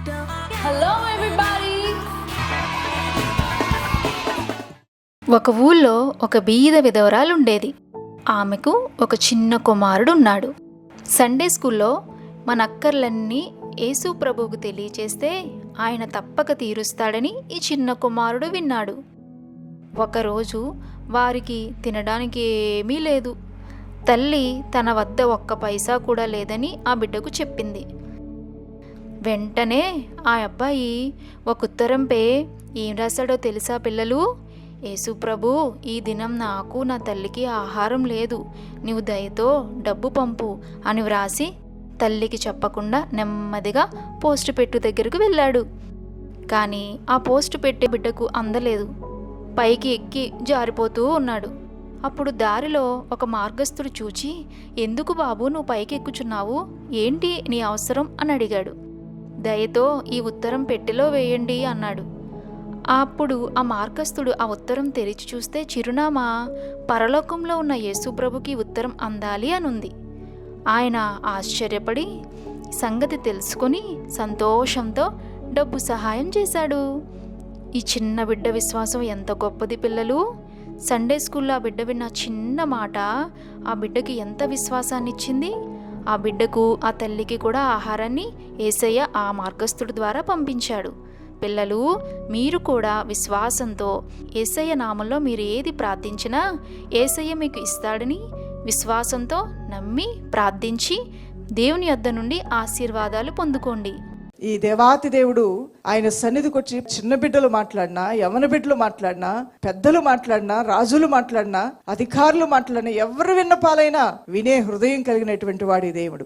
Hello everybody. ఒక ఊళ్ళో ఒక బీద విధవరాలు ఉండేది. ఆమెకు ఒక చిన్న కుమారుడు ఉన్నాడు. సండే స్కూల్లో మన అక్కర్లన్నీ యేసు ప్రభువుకు తెలియచేస్తే ఆయన తప్పక తీరుస్తాడని ఈ చిన్న కుమారుడు విన్నాడు. ఒకరోజు వారికి తినడానికి ఏమీ లేదు. తల్లి తన వద్ద ఒక్క పైసా కూడా లేదని ఆ బిడ్డకు చెప్పింది. వెంటనే ఆ అబ్బాయి ఒక ఉత్తరంపై ఏం రాశాడో తెలుసా పిల్లలు? యేసు ప్రభు, ఈ దినం నాకు నా తల్లికి ఆహారం లేదు, నీవు దయతో డబ్బు పంపు అని వ్రాసి తల్లికి చెప్పకుండా నెమ్మదిగా పోస్టు పెట్టు దగ్గరకు వెళ్ళాడు. కానీ ఆ పోస్టు పెట్టే బిడ్డకు అందలేదు. పైకి ఎక్కి జారిపోతూ ఉన్నాడు. అప్పుడు దారిలో ఒక మార్గస్థుడు చూచి, ఎందుకు బాబు నువ్వు పైకి ఎక్కుచున్నావు? ఏంటి నీ అవసరం అని అడిగాడు. దయతో ఈ ఉత్తరం పెట్టెలో వేయండి అన్నాడు. అప్పుడు ఆ మార్గస్థుడు ఆ ఉత్తరం తెరిచి చూస్తే చిరునామా పరలోకంలో ఉన్న యేసు ప్రభుకి ఉత్తరం అందాలి అనుంది. ఆయన ఆశ్చర్యపడి సంగతి తెలుసుకొని సంతోషంతో డబ్బు సహాయం చేశాడు. ఈ చిన్న బిడ్డ విశ్వాసం ఎంత గొప్పది పిల్లలు! సండే స్కూల్లో ఆ బిడ్డ విన్న చిన్న మాట ఆ బిడ్డకి ఎంత విశ్వాసాన్ని ఇచ్చింది. ఆ బిడ్డకు ఆ తల్లికి కూడా ఆహారాన్ని యేసయ్య ఆ మార్గస్థుడి ద్వారా పంపించాడు. పిల్లలు, మీరు కూడా విశ్వాసంతో యేసయ్య నామంలో మీరు ఏది ప్రార్థించినా యేసయ్య మీకు ఇస్తాడని విశ్వాసంతో నమ్మి ప్రార్థించి దేవుని యొద్ద నుండి ఆశీర్వాదాలు పొందుకోండి. ఈ దేవాతి దేవుడు ఆయన సన్నిధికి వచ్చి చిన్న బిడ్డలు మాట్లాడినా, యవన బిడ్డలు మాట్లాడినా, పెద్దలు మాట్లాడినా, రాజులు మాట్లాడినా, అధికారులు మాట్లాడినా, ఎవరు విన్నపాలైనా వినే హృదయం కలిగినటువంటి వాడు ఈ దేవుడు.